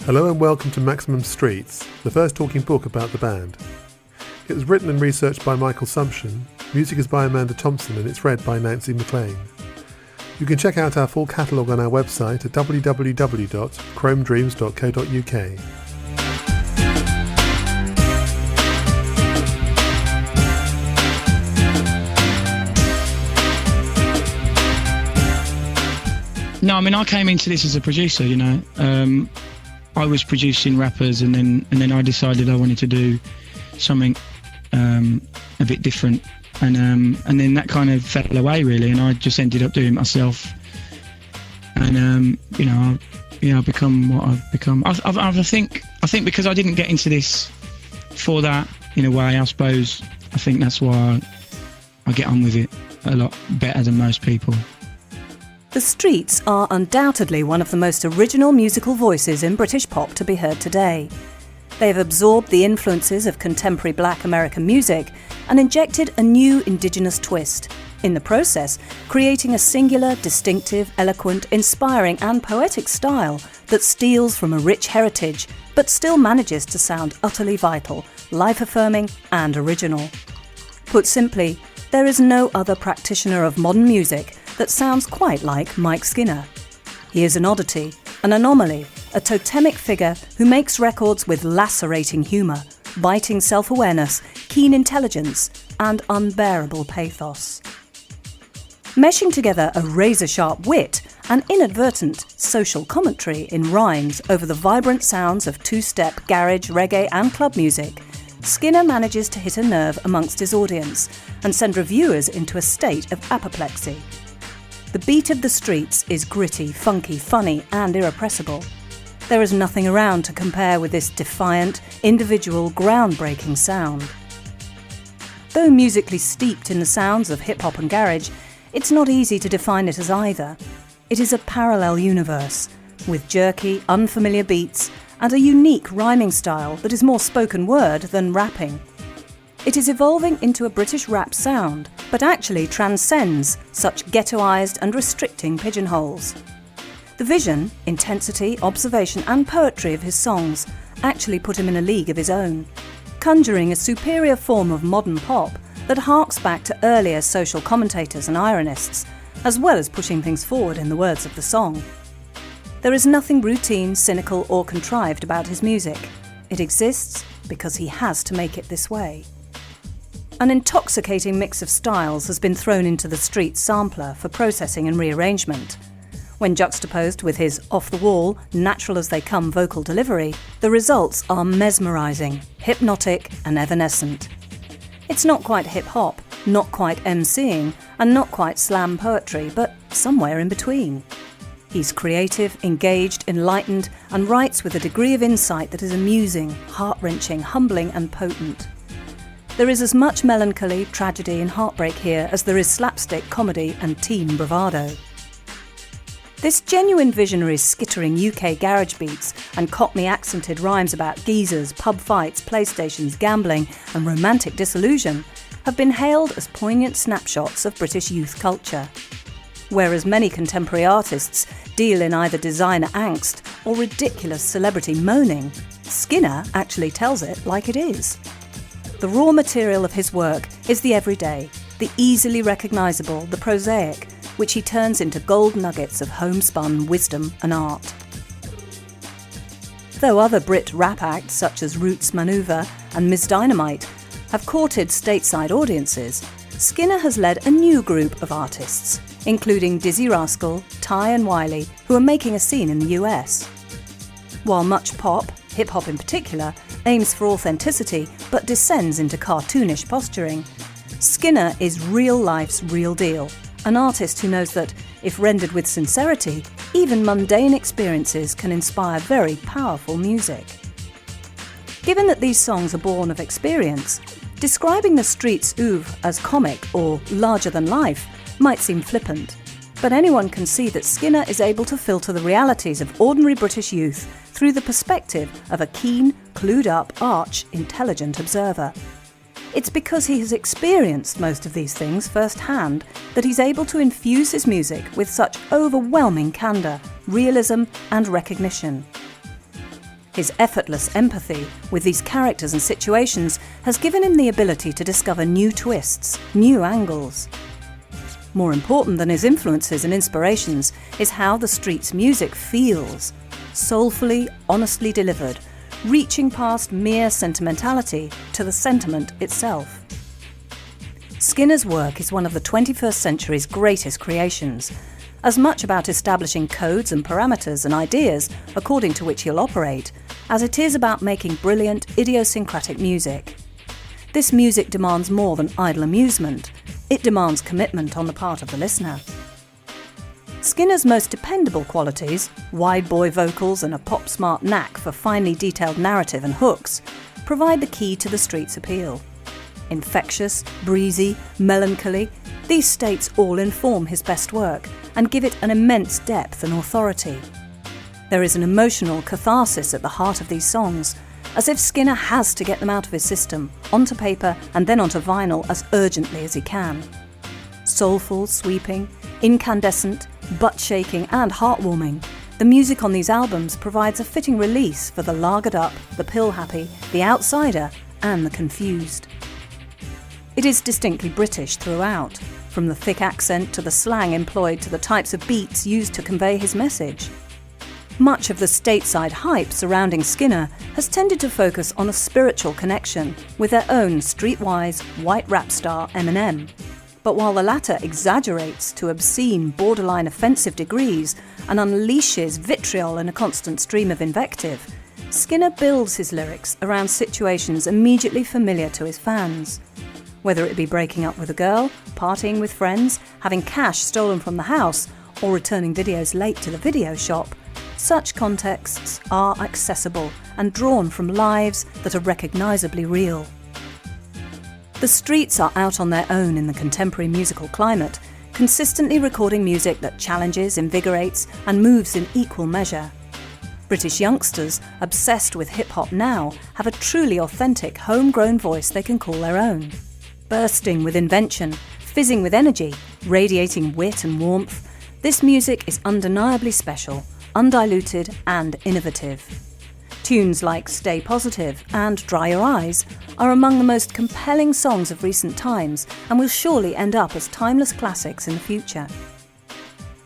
Hello and welcome to Maximum Streets, the first talking book about the band. It was written and researched by Michael Sumption, music is by Amanda Thompson and it's read by Nancy McLean. You can check out our full catalogue on our website at www.chromedreams.co.uk. No, I mean, I came into this as a producer, you know. I was producing rappers and then I decided I wanted to do something a bit different. And then that kind of fell away, really, and I just ended up doing it myself. And, I've become what I've become. I think because I didn't get into this for that, in a way, I suppose, I think that's why I get on with it a lot better than most people. The Streets are undoubtedly one of the most original musical voices in British pop to be heard today. They have absorbed the influences of contemporary black American music and injected a new indigenous twist, in the process creating a singular, distinctive, eloquent, inspiring and poetic style that steals from a rich heritage but still manages to sound utterly vital, life-affirming and original. Put simply, there is no other practitioner of modern music that sounds quite like Mike Skinner. He is an oddity, an anomaly, a totemic figure who makes records with lacerating humour, biting self-awareness, keen intelligence and unbearable pathos. Meshing together a razor-sharp wit and inadvertent social commentary in rhymes over the vibrant sounds of two-step, garage, reggae and club music, Skinner manages to hit a nerve amongst his audience and send reviewers into a state of apoplexy. The beat of the Streets is gritty, funky, funny and irrepressible. There is nothing around to compare with this defiant, individual, groundbreaking sound. Though musically steeped in the sounds of hip-hop and garage, it's not easy to define it as either. It is a parallel universe, with jerky, unfamiliar beats and a unique rhyming style that is more spoken word than rapping. It is evolving into a British rap sound, but actually transcends such ghettoised and restricting pigeonholes. The vision, intensity, observation and poetry of his songs actually put him in a league of his own, conjuring a superior form of modern pop that harks back to earlier social commentators and ironists, as well as pushing things forward in the words of the song. There is nothing routine, cynical or contrived about his music. It exists because he has to make it this way. An intoxicating mix of styles has been thrown into the Streets sampler for processing and rearrangement. When juxtaposed with his off-the-wall, natural-as-they-come vocal delivery, the results are mesmerising, hypnotic and evanescent. It's not quite hip-hop, not quite MCing, and not quite slam poetry, but somewhere in between. He's creative, engaged, enlightened, and writes with a degree of insight that is amusing, heart-wrenching, humbling and potent. There is as much melancholy, tragedy and heartbreak here as there is slapstick, comedy and teen bravado. This genuine visionary's skittering UK garage beats and Cockney-accented rhymes about geezers, pub fights, PlayStations, gambling and romantic disillusion have been hailed as poignant snapshots of British youth culture. Whereas many contemporary artists deal in either designer angst or ridiculous celebrity moaning, Skinner actually tells it like it is. The raw material of his work is the everyday, the easily recognisable, the prosaic, which he turns into gold nuggets of homespun wisdom and art. Though other Brit rap acts such as Roots Manuva and Ms Dynamite have courted stateside audiences, Skinner has led a new group of artists, including Dizzy Rascal, Ty and Wiley, who are making a scene in the US. While much pop, hip-hop in particular, aims for authenticity but descends into cartoonish posturing, Skinner is real life's real deal, an artist who knows that, if rendered with sincerity, even mundane experiences can inspire very powerful music. Given that these songs are born of experience, describing the Streets' oeuvre as comic or larger than life might seem flippant, but anyone can see that Skinner is able to filter the realities of ordinary British youth through the perspective of a keen, clued-up, arch, intelligent observer. It's because he has experienced most of these things firsthand that he's able to infuse his music with such overwhelming candour, realism and recognition. His effortless empathy with these characters and situations has given him the ability to discover new twists, new angles. More important than his influences and inspirations is how the Streets' music feels, soulfully, honestly delivered, reaching past mere sentimentality to the sentiment itself. Skinner's work is one of the 21st century's greatest creations, as much about establishing codes and parameters and ideas according to which he'll operate, as it is about making brilliant, idiosyncratic music. This music demands more than idle amusement. It demands commitment on the part of the listener. Skinner's most dependable qualities, wide boy vocals and a pop-smart knack for finely detailed narrative and hooks, provide the key to the Streets' appeal. Infectious, breezy, melancholy, these states all inform his best work and give it an immense depth and authority. There is an emotional catharsis at the heart of these songs, as if Skinner has to get them out of his system, onto paper and then onto vinyl as urgently as he can. Soulful, sweeping, incandescent, butt-shaking and heartwarming, the music on these albums provides a fitting release for the lagered up, the pill-happy, the outsider and the confused. It is distinctly British throughout, from the thick accent to the slang employed to the types of beats used to convey his message. Much of the stateside hype surrounding Skinner has tended to focus on a spiritual connection with their own streetwise white rap star Eminem. But while the latter exaggerates to obscene, borderline offensive degrees and unleashes vitriol in a constant stream of invective, Skinner builds his lyrics around situations immediately familiar to his fans. Whether it be breaking up with a girl, partying with friends, having cash stolen from the house, or returning videos late to the video shop, such contexts are accessible and drawn from lives that are recognisably real. The Streets are out on their own in the contemporary musical climate, consistently recording music that challenges, invigorates and moves in equal measure. British youngsters, obsessed with hip-hop now, have a truly authentic, homegrown voice they can call their own. Bursting with invention, fizzing with energy, radiating wit and warmth, this music is undeniably special, undiluted and innovative. Tunes like Stay Positive and Dry Your Eyes are among the most compelling songs of recent times and will surely end up as timeless classics in the future.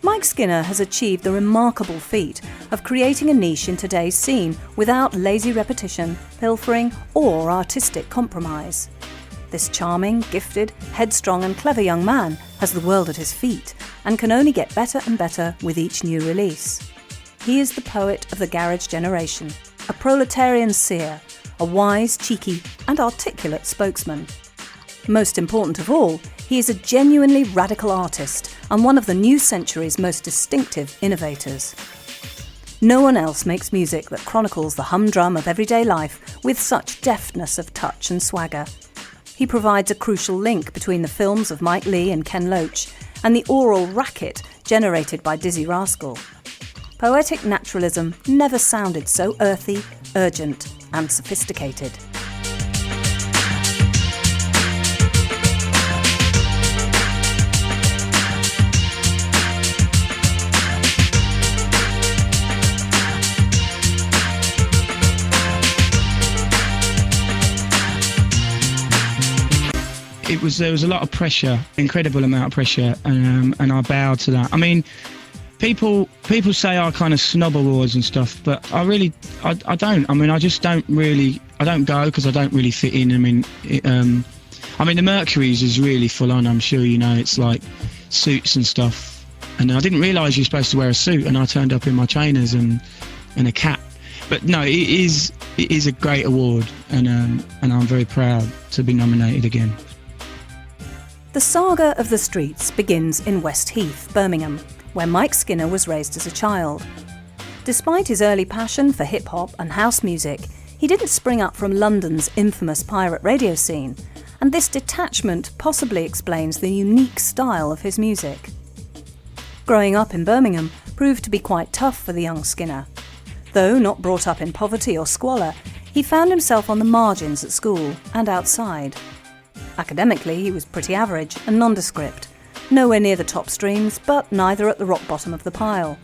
Mike Skinner has achieved the remarkable feat of creating a niche in today's scene without lazy repetition, pilfering or artistic compromise. This charming, gifted, headstrong and clever young man has the world at his feet and can only get better and better with each new release. He is the poet of the garage generation, a proletarian seer, a wise, cheeky and articulate spokesman. Most important of all, he is a genuinely radical artist and one of the new century's most distinctive innovators. No one else makes music that chronicles the humdrum of everyday life with such deftness of touch and swagger. He provides a crucial link between the films of Mike Leigh and Ken Loach and the aural racket generated by Dizzy Rascal. Poetic naturalism never sounded so earthy, urgent and sophisticated. There was a lot of pressure, incredible amount of pressure, and I bowed to that. I mean, people say I kind of snob awards and stuff, but I don't. I mean, I just don't really. I don't go because I don't really fit in. I mean, the Mercury's is really full on. I'm sure you know. It's like suits and stuff, and I didn't realise you're supposed to wear a suit, and I turned up in my trainers and a cap. But no, it is a great award, and I'm very proud to be nominated again. The saga of the Streets begins in West Heath, Birmingham, where Mike Skinner was raised as a child. Despite his early passion for hip-hop and house music, he didn't spring up from London's infamous pirate radio scene, and this detachment possibly explains the unique style of his music. Growing up in Birmingham proved to be quite tough for the young Skinner. Though not brought up in poverty or squalor, he found himself on the margins at school and outside. Academically, he was pretty average and nondescript, nowhere near the top streams, but neither at the rock bottom of the pile.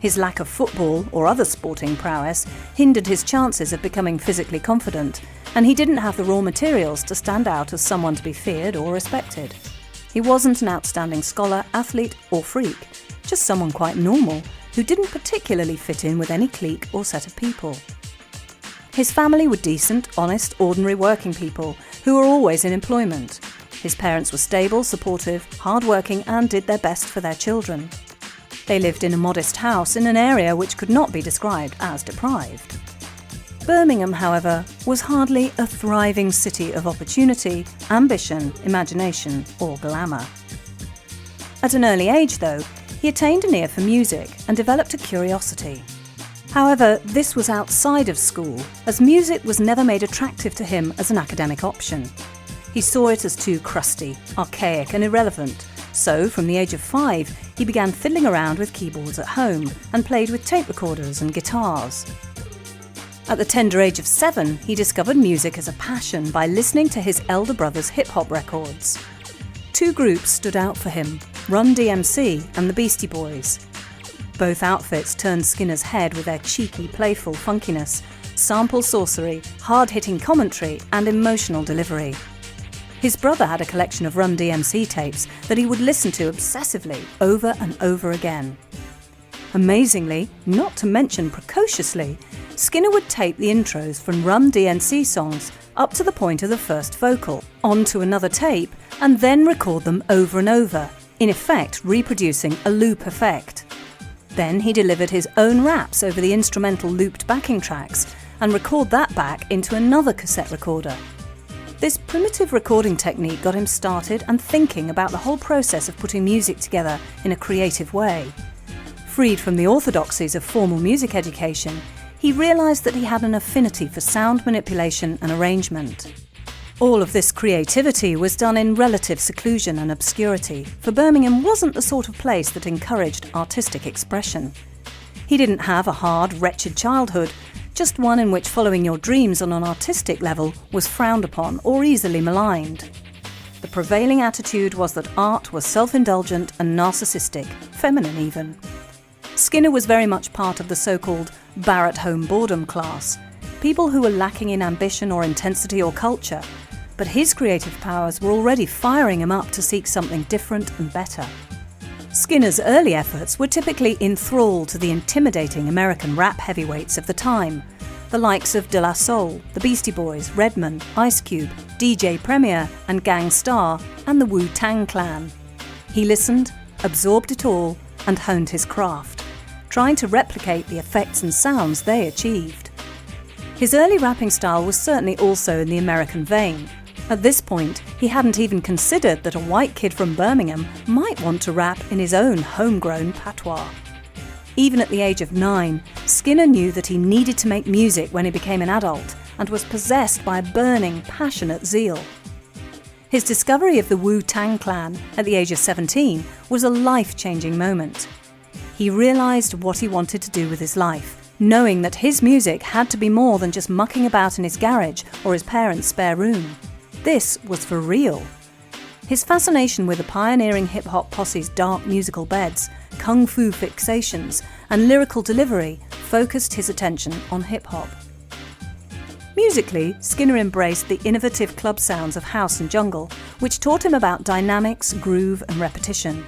His lack of football or other sporting prowess hindered his chances of becoming physically confident, and he didn't have the raw materials to stand out as someone to be feared or respected. He wasn't an outstanding scholar, athlete or freak, just someone quite normal who didn't particularly fit in with any clique or set of people. His family were decent, honest, ordinary working people who were always in employment. His parents were stable, supportive, hard-working and did their best for their children. They lived in a modest house in an area which could not be described as deprived. Birmingham, however, was hardly a thriving city of opportunity, ambition, imagination or glamour. At an early age, though, he attained an ear for music and developed a curiosity. However, this was outside of school, as music was never made attractive to him as an academic option. He saw it as too crusty, archaic and irrelevant, so from the age of 5, he began fiddling around with keyboards at home and played with tape recorders and guitars. At the tender age of 7, he discovered music as a passion by listening to his elder brother's hip-hop records. 2 groups stood out for him, Run DMC and the Beastie Boys. Both outfits turned Skinner's head with their cheeky, playful funkiness, sample sorcery, hard-hitting commentary and emotional delivery. His brother had a collection of Run DMC tapes that he would listen to obsessively over and over again. Amazingly, not to mention precociously, Skinner would tape the intros from Run DMC songs up to the point of the first vocal, onto another tape, and then record them over and over, in effect reproducing a loop effect. Then he delivered his own raps over the instrumental looped backing tracks and record that back into another cassette recorder. This primitive recording technique got him started and thinking about the whole process of putting music together in a creative way. Freed from the orthodoxies of formal music education, he realised that he had an affinity for sound manipulation and arrangement. All of this creativity was done in relative seclusion and obscurity, for Birmingham wasn't the sort of place that encouraged artistic expression. He didn't have a hard, wretched childhood, just one in which following your dreams on an artistic level was frowned upon or easily maligned. The prevailing attitude was that art was self-indulgent and narcissistic, feminine even. Skinner was very much part of the so-called bar-at-home boredom class, people who were lacking in ambition or intensity or culture, but his creative powers were already firing him up to seek something different and better. Skinner's early efforts were typically in thrall to the intimidating American rap heavyweights of the time, the likes of De La Soul, the Beastie Boys, Redman, Ice Cube, DJ Premier and Gang Starr, and the Wu-Tang Clan. He listened, absorbed it all, and honed his craft, trying to replicate the effects and sounds they achieved. His early rapping style was certainly also in the American vein. At this point, he hadn't even considered that a white kid from Birmingham might want to rap in his own homegrown patois. Even at the age of 9, Skinner knew that he needed to make music when he became an adult and was possessed by a burning, passionate zeal. His discovery of the Wu-Tang Clan at the age of 17 was a life-changing moment. He realised what he wanted to do with his life, knowing that his music had to be more than just mucking about in his garage or his parents' spare room. This was for real. His fascination with the pioneering hip-hop posse's dark musical beds, kung fu fixations, and lyrical delivery focused his attention on hip-hop. Musically, Skinner embraced the innovative club sounds of house and jungle, which taught him about dynamics, groove, and repetition.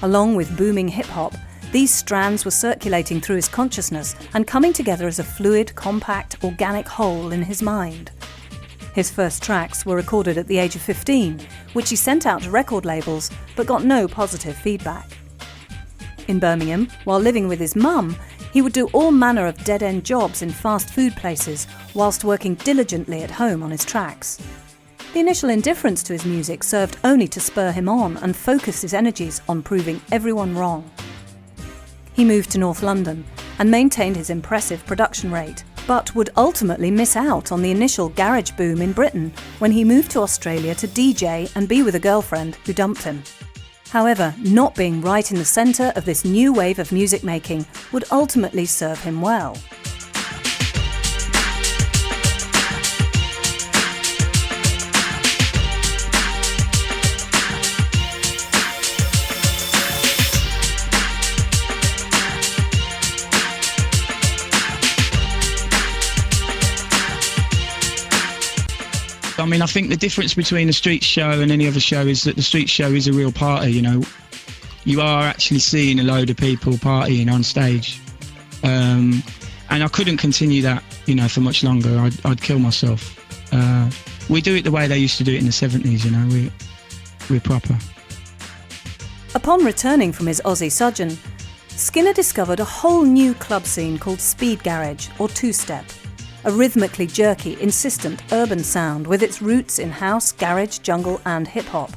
Along with booming hip-hop, these strands were circulating through his consciousness and coming together as a fluid, compact, organic whole in his mind. His first tracks were recorded at the age of 15, which he sent out to record labels, but got no positive feedback. In Birmingham, while living with his mum, he would do all manner of dead-end jobs in fast food places, whilst working diligently at home on his tracks. The initial indifference to his music served only to spur him on and focus his energies on proving everyone wrong. He moved to North London and maintained his impressive production rate, but would ultimately miss out on the initial garage boom in Britain when he moved to Australia to DJ and be with a girlfriend who dumped him. However, not being right in the centre of this new wave of music making would ultimately serve him well. I think the difference between a street show and any other show is that the street show is a real party, You are actually seeing a load of people partying on stage. And I couldn't continue that, for much longer. I'd kill myself. We do it the way they used to do it in the 70s, we're proper. Upon returning from his Aussie sojourn, Skinner discovered a whole new club scene called speed garage or two-step, a rhythmically jerky, insistent urban sound with its roots in house, garage, jungle and hip-hop.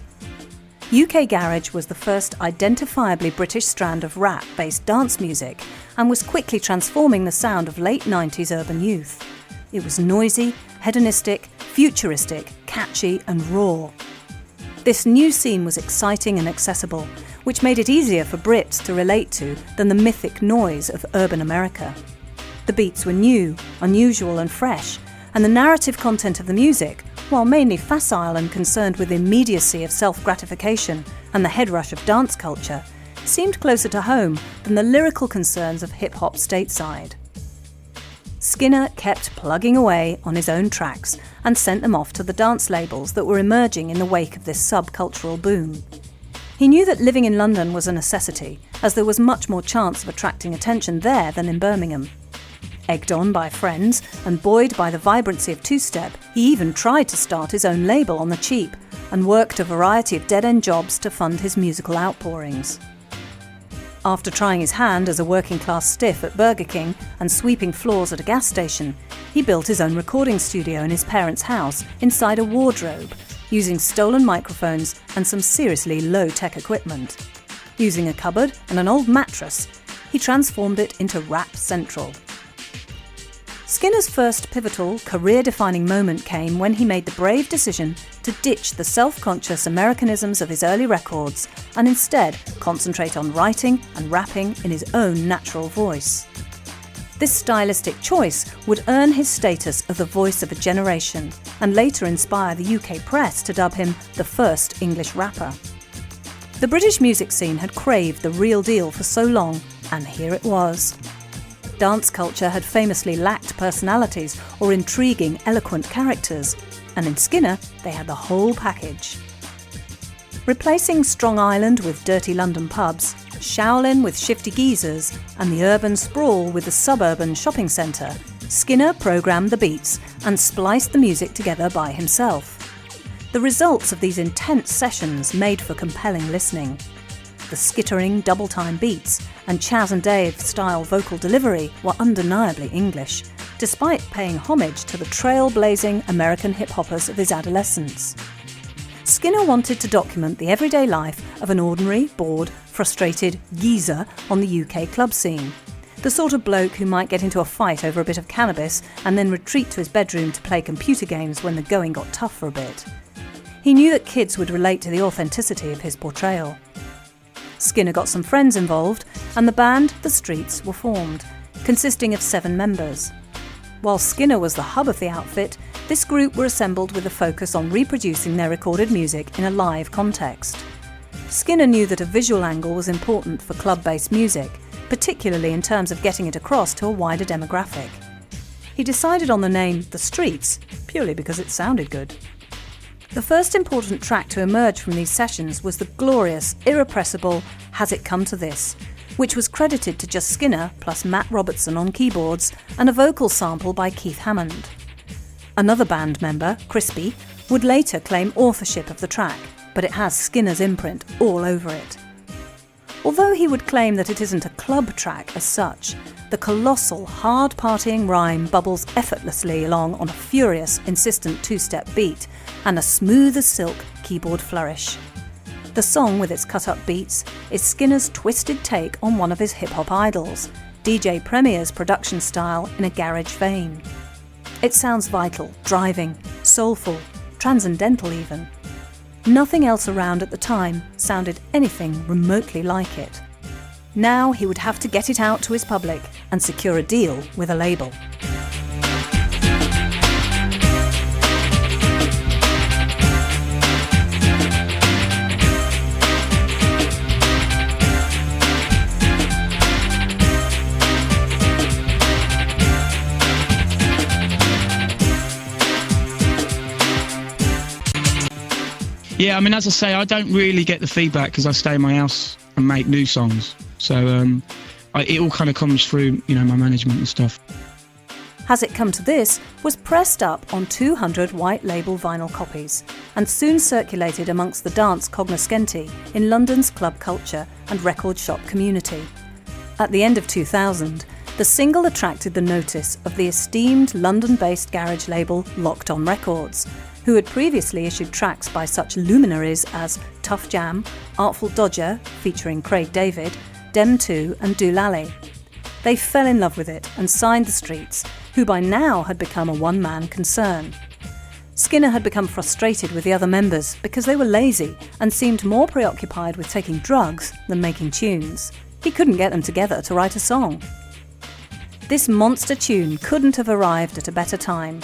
UK garage was the first identifiably British strand of rap-based dance music and was quickly transforming the sound of late 90s urban youth. It was noisy, hedonistic, futuristic, catchy and raw. This new scene was exciting and accessible, which made it easier for Brits to relate to than the mythic noise of urban America. The beats were new, unusual and fresh, and the narrative content of the music, while mainly facile and concerned with the immediacy of self-gratification and the head rush of dance culture, seemed closer to home than the lyrical concerns of hip-hop stateside. Skinner kept plugging away on his own tracks and sent them off to the dance labels that were emerging in the wake of this subcultural boom. He knew that living in London was a necessity, as there was much more chance of attracting attention there than in Birmingham. Egged on by friends and buoyed by the vibrancy of two-step, he even tried to start his own label on the cheap and worked a variety of dead-end jobs to fund his musical outpourings. After trying his hand as a working-class stiff at Burger King and sweeping floors at a gas station, he built his own recording studio in his parents' house inside a wardrobe, using stolen microphones and some seriously low-tech equipment. Using a cupboard and an old mattress, he transformed it into Rap Central. Skinner's first pivotal, career-defining moment came when he made the brave decision to ditch the self-conscious Americanisms of his early records and instead concentrate on writing and rapping in his own natural voice. This stylistic choice would earn his status of the voice of a generation and later inspire the UK press to dub him the first English rapper. The British music scene had craved the real deal for so long, and here it was. Dance culture had famously lacked personalities or intriguing, eloquent characters, and in Skinner they had the whole package. Replacing Strong Island with dirty London pubs, Shaolin with shifty geezers, and the urban sprawl with the suburban shopping centre, Skinner programmed the beats and spliced the music together by himself. The results of these intense sessions made for compelling listening. The skittering double-time beats and Chaz and Dave style vocal delivery were undeniably English, despite paying homage to the trailblazing American hip-hoppers of his adolescence. Skinner wanted to document the everyday life of an ordinary, bored, frustrated geezer on the UK club scene. The sort of bloke who might get into a fight over a bit of cannabis and then retreat to his bedroom to play computer games when the going got tough for a bit. He knew that kids would relate to the authenticity of his portrayal. Skinner got some friends involved, and the band The Streets were formed, consisting of 7 members. While Skinner was the hub of the outfit, this group were assembled with a focus on reproducing their recorded music in a live context. Skinner knew that a visual angle was important for club-based music, particularly in terms of getting it across to a wider demographic. He decided on the name The Streets purely because it sounded good. The first important track to emerge from these sessions was the glorious, irrepressible Has It Come to This, which was credited to just Skinner plus Matt Robertson on keyboards and a vocal sample by Keith Hammond. Another band member, Crispy, would later claim authorship of the track, but it has Skinner's imprint all over it. Although he would claim that it isn't a club track as such, the colossal, hard-partying rhyme bubbles effortlessly along on a furious, insistent two-step beat and a smooth-as-silk keyboard flourish. The song, with its cut-up beats, is Skinner's twisted take on one of his hip-hop idols, DJ Premier's production style in a garage vein. It sounds vital, driving, soulful, transcendental even. Nothing else around at the time sounded anything remotely like it. Now he would have to get it out to his public and secure a deal with a label. Yeah, I mean, as I say, I don't really get the feedback because I stay in my house and make new songs. So it all kind of comes through, you know, my management and stuff. Has It Come to This was pressed up on 200 white label vinyl copies and soon circulated amongst the dance cognoscenti in London's club culture and record shop community. At the end of 2000, the single attracted the notice of the esteemed London-based garage label Locked On Records, who had previously issued tracks by such luminaries as Tough Jam, Artful Dodger featuring Craig David, Dem 2 and Doolally. They fell in love with it and signed the Streets, who by now had become a one-man concern. Skinner had become frustrated with the other members because they were lazy and seemed more preoccupied with taking drugs than making tunes. He couldn't get them together to write a song. This monster tune couldn't have arrived at a better time.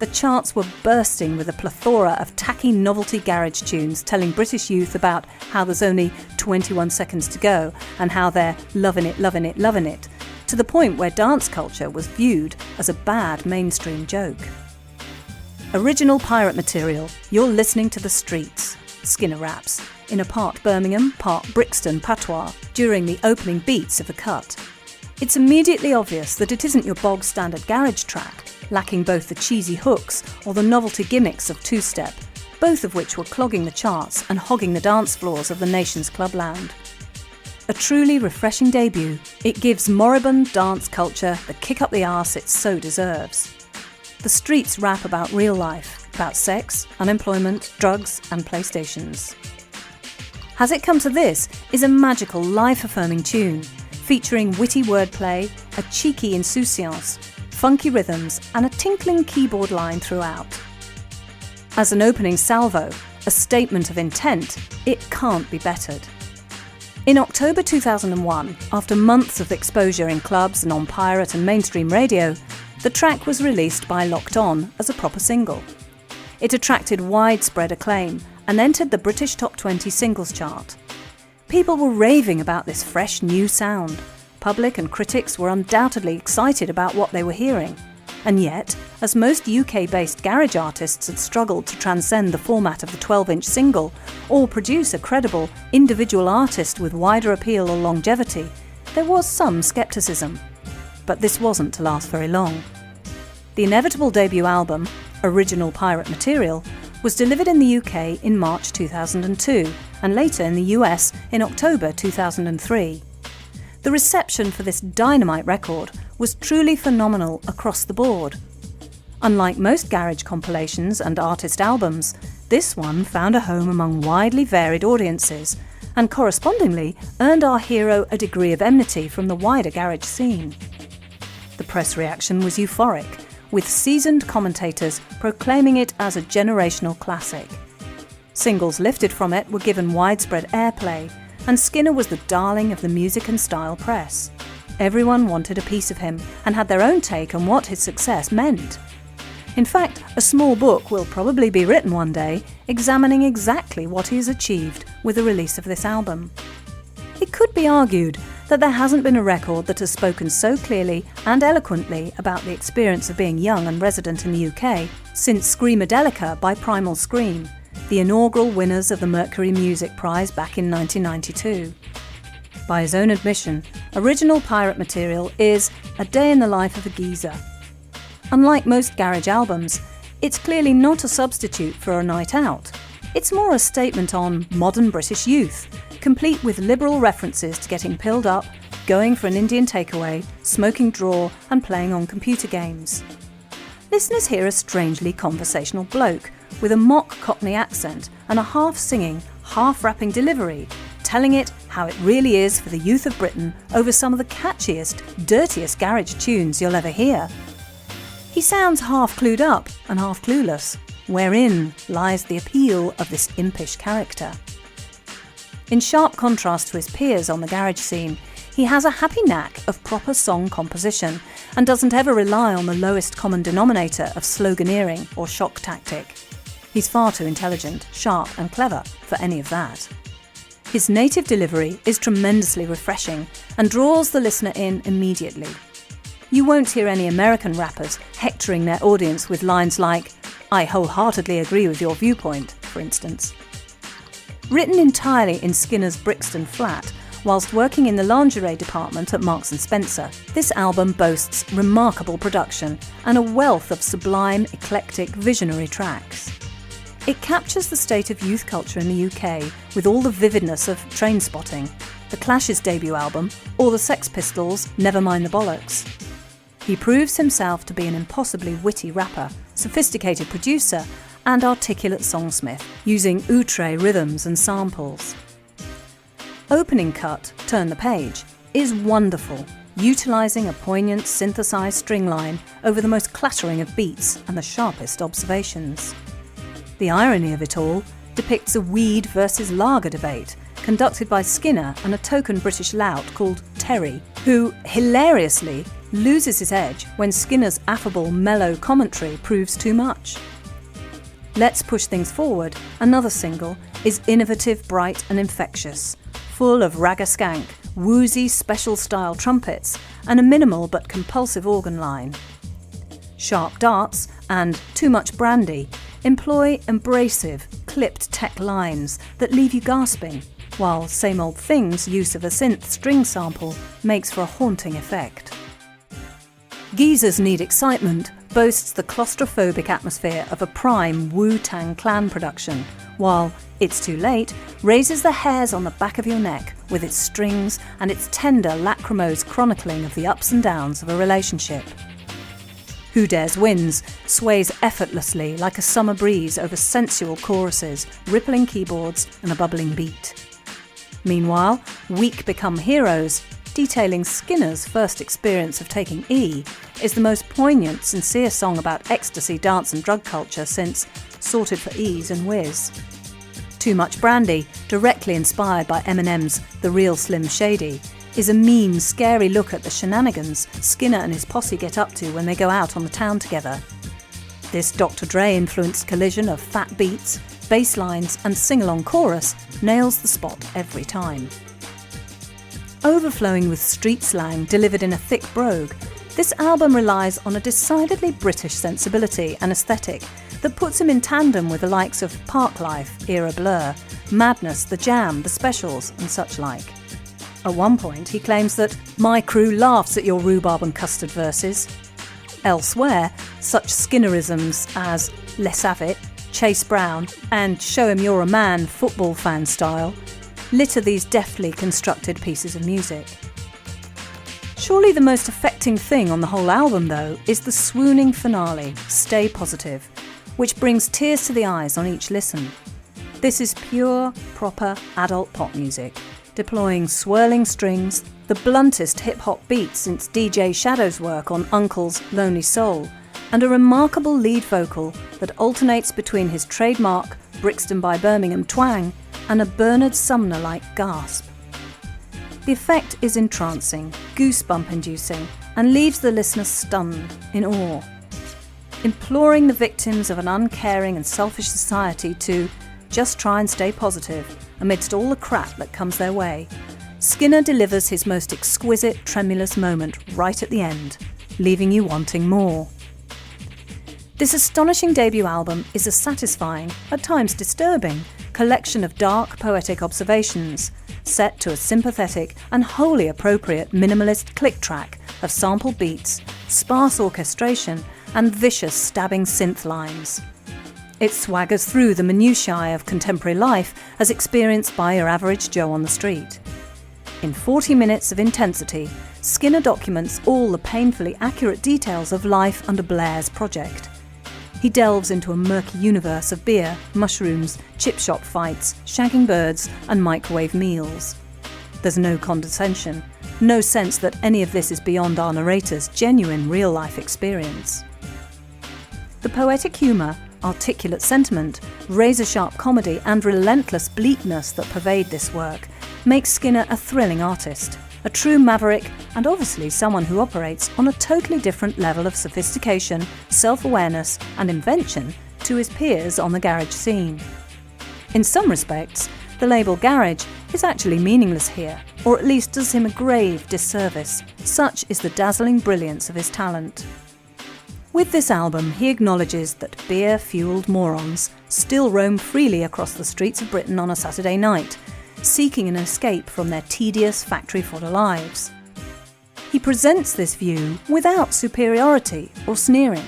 The charts were bursting with a plethora of tacky novelty garage tunes telling British youth about how there's only 21 seconds to go and how they're loving it, loving it, loving it, to the point where dance culture was viewed as a bad mainstream joke. Original pirate material, you're listening to The Streets, Skinner raps, in a part Birmingham, part Brixton patois during the opening beats of the cut. It's immediately obvious that it isn't your bog-standard garage track, lacking both the cheesy hooks or the novelty gimmicks of two-step, both of which were clogging the charts and hogging the dance floors of the nation's clubland. A truly refreshing debut, it gives moribund dance culture the kick up the arse it so deserves. The Streets rap about real life, about sex, unemployment, drugs and PlayStations. Has It Come to This is a magical, life-affirming tune, featuring witty wordplay, a cheeky insouciance, funky rhythms and a tinkling keyboard line throughout. As an opening salvo, a statement of intent, it can't be bettered. In October 2001, after months of exposure in clubs and on pirate and mainstream radio, the track was released by Locked On as a proper single. It attracted widespread acclaim and entered the British Top 20 singles chart. People were raving about this fresh new sound. Public and critics were undoubtedly excited about what they were hearing. And yet, as most UK-based garage artists had struggled to transcend the format of the 12-inch single or produce a credible, individual artist with wider appeal or longevity, there was some scepticism. But this wasn't to last very long. The inevitable debut album, Original Pirate Material, was delivered in the UK in March 2002 and later in the US in October 2003. The reception for this dynamite record was truly phenomenal across the board. Unlike most garage compilations and artist albums, this one found a home among widely varied audiences and correspondingly earned our hero a degree of enmity from the wider garage scene. The press reaction was euphoric, with seasoned commentators proclaiming it as a generational classic. Singles lifted from it were given widespread airplay, and Skinner was the darling of the music and style press. Everyone wanted a piece of him and had their own take on what his success meant. In fact, a small book will probably be written one day examining exactly what he has achieved with the release of this album. It could be argued that there hasn't been a record that has spoken so clearly and eloquently about the experience of being young and resident in the UK since Screamadelica by Primal Scream, the inaugural winners of the Mercury Music Prize back in 1992. By his own admission, Original Pirate Material is a day in the life of a geezer. Unlike most garage albums, it's clearly not a substitute for a night out. It's more a statement on modern British youth, complete with liberal references to getting pilled up, going for an Indian takeaway, smoking draw and playing on computer games. Listeners hear a strangely conversational bloke with a mock Cockney accent and a half-singing, half-rapping delivery, telling it how it really is for the youth of Britain over some of the catchiest, dirtiest garage tunes you'll ever hear. He sounds half clued up and half clueless, wherein lies the appeal of this impish character. In sharp contrast to his peers on the garage scene, he has a happy knack of proper song composition and doesn't ever rely on the lowest common denominator of sloganeering or shock tactic. He's far too intelligent, sharp and clever for any of that. His native delivery is tremendously refreshing and draws the listener in immediately. You won't hear any American rappers hectoring their audience with lines like, "I wholeheartedly agree with your viewpoint," for instance. Written entirely in Skinner's Brixton flat, whilst working in the lingerie department at Marks & Spencer, this album boasts remarkable production and a wealth of sublime, eclectic, visionary tracks. It captures the state of youth culture in the UK with all the vividness of Trainspotting, the Clash's debut album, or the Sex Pistols' Never Mind the Bollocks. He proves himself to be an impossibly witty rapper, sophisticated producer, and articulate songsmith, using outre rhythms and samples. Opening cut, Turn the Page, is wonderful, utilising a poignant synthesised string line over the most clattering of beats and the sharpest observations. The irony of it all depicts a weed versus lager debate conducted by Skinner and a token British lout called Terry, who hilariously loses his edge when Skinner's affable, mellow commentary proves too much. Let's Push Things Forward, another single, is innovative, bright and infectious, full of ragga-skank, woozy special-style trumpets and a minimal but compulsive organ line. Sharp Darts and Too Much Brandy employ abrasive, clipped tech lines that leave you gasping, while Same Old Thing's use of a synth string sample makes for a haunting effect. Geezers Need Excitement boasts the claustrophobic atmosphere of a prime Wu-Tang Clan production, while It's Too Late raises the hairs on the back of your neck with its strings and its tender lachrymose chronicling of the ups and downs of a relationship. Who Dares Wins sways effortlessly like a summer breeze over sensual choruses, rippling keyboards and a bubbling beat. Meanwhile, Weak Become Heroes, detailing Skinner's first experience of taking E, is the most poignant, sincere song about ecstasy, dance and drug culture since Sorted for Ease and Whiz. Too Much Brandy, directly inspired by Eminem's The Real Slim Shady, is a mean, scary look at the shenanigans Skinner and his posse get up to when they go out on the town together. This Dr. Dre-influenced collision of fat beats, bass lines and sing-along chorus nails the spot every time. Overflowing with street slang delivered in a thick brogue, this album relies on a decidedly British sensibility and aesthetic that puts him in tandem with the likes of Parklife, Era Blur, Madness, The Jam, The Specials and such like. At one point he claims that "my crew laughs at your rhubarb and custard verses." Elsewhere, such Skinnerisms as "Let's Have It," "Chase Brown" and "Show Him You're a Man" football fan style litter these deftly constructed pieces of music. Surely the most affecting thing on the whole album, though, is the swooning finale, Stay Positive, which brings tears to the eyes on each listen. This is pure, proper adult pop music, deploying swirling strings, the bluntest hip-hop beat since DJ Shadow's work on Uncle's Lonely Soul, and a remarkable lead vocal that alternates between his trademark Brixton by Birmingham twang and a Bernard Sumner-like gasp. The effect is entrancing, goosebump-inducing, and leaves the listener stunned, in awe. Imploring the victims of an uncaring and selfish society to just try and stay positive amidst all the crap that comes their way, Skinner delivers his most exquisite, tremulous moment right at the end, leaving you wanting more. This astonishing debut album is a satisfying, at times disturbing, collection of dark, poetic observations, set to a sympathetic and wholly appropriate minimalist click track of sampled beats, sparse orchestration, and vicious stabbing synth lines. It swaggers through the minutiae of contemporary life as experienced by your average Joe on the street. In 40 minutes of intensity, Skinner documents all the painfully accurate details of life under Blair's project. He delves into a murky universe of beer, mushrooms, chip shop fights, shagging birds, and microwave meals. There's no condescension, no sense that any of this is beyond our narrator's genuine real-life experience. The poetic humour, articulate sentiment, razor-sharp comedy, and relentless bleakness that pervade this work makes Skinner a thrilling artist, a true maverick, and obviously someone who operates on a totally different level of sophistication, self-awareness, and invention to his peers on the garage scene. In some respects, the label garage is actually meaningless here, or at least does him a grave disservice. Such is the dazzling brilliance of his talent. With this album, he acknowledges that beer-fueled morons still roam freely across the streets of Britain on a Saturday night, seeking an escape from their tedious factory fodder lives. He presents this view without superiority or sneering.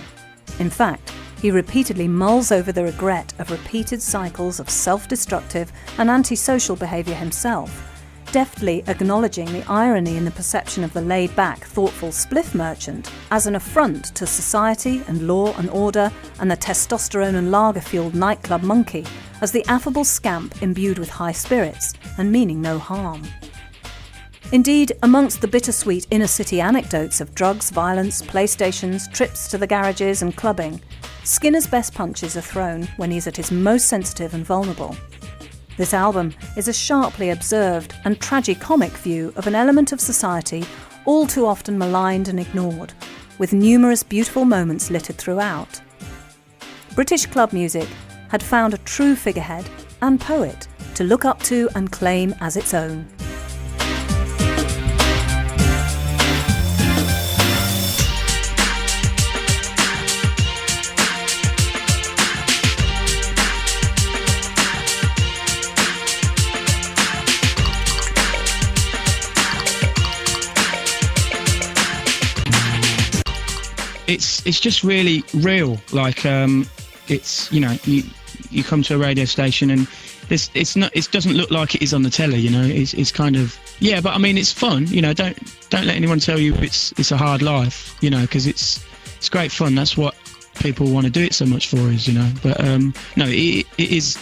In fact, he repeatedly mulls over the regret of repeated cycles of self-destructive and antisocial behaviour himself, deftly acknowledging the irony in the perception of the laid-back, thoughtful spliff merchant as an affront to society and law and order, and the testosterone and lager-fueled nightclub monkey as the affable scamp imbued with high spirits and meaning no harm. Indeed, amongst the bittersweet inner-city anecdotes of drugs, violence, PlayStations, trips to the garages and clubbing, Skinner's best punches are thrown when he's at his most sensitive and vulnerable. This album is a sharply observed and tragicomic view of an element of society all too often maligned and ignored, with numerous beautiful moments littered throughout. British club music had found a true figurehead and poet to look up to and claim as its own. It's just really real. Like it's, you know, you come to a radio station and it doesn't look like it is on the telly. You know, it's kind of, yeah, but I mean it's fun. You know, don't let anyone tell you it's a hard life. You know, because it's great fun. That's what people want to do it so much for, is, you know. But no, it is.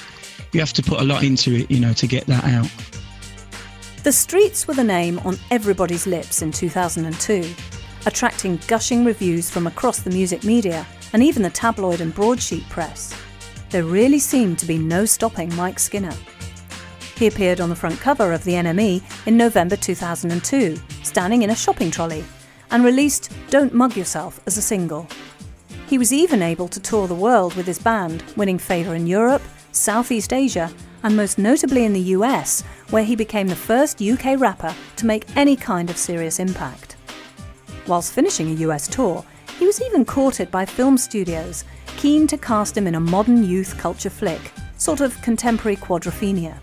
You have to put a lot into it, you know, to get that out. The Streets were the name on everybody's lips in 2002. Attracting gushing reviews from across the music media and even the tabloid and broadsheet press. There really seemed to be no stopping Mike Skinner. He appeared on the front cover of the NME in November 2002, standing in a shopping trolley, and released Don't Mug Yourself as a single. He was even able to tour the world with his band, winning favour in Europe, Southeast Asia, and most notably in the US, where he became the first UK rapper to make any kind of serious impact. Whilst finishing a US tour, he was even courted by film studios, keen to cast him in a modern youth culture flick, sort of contemporary quadrophenia.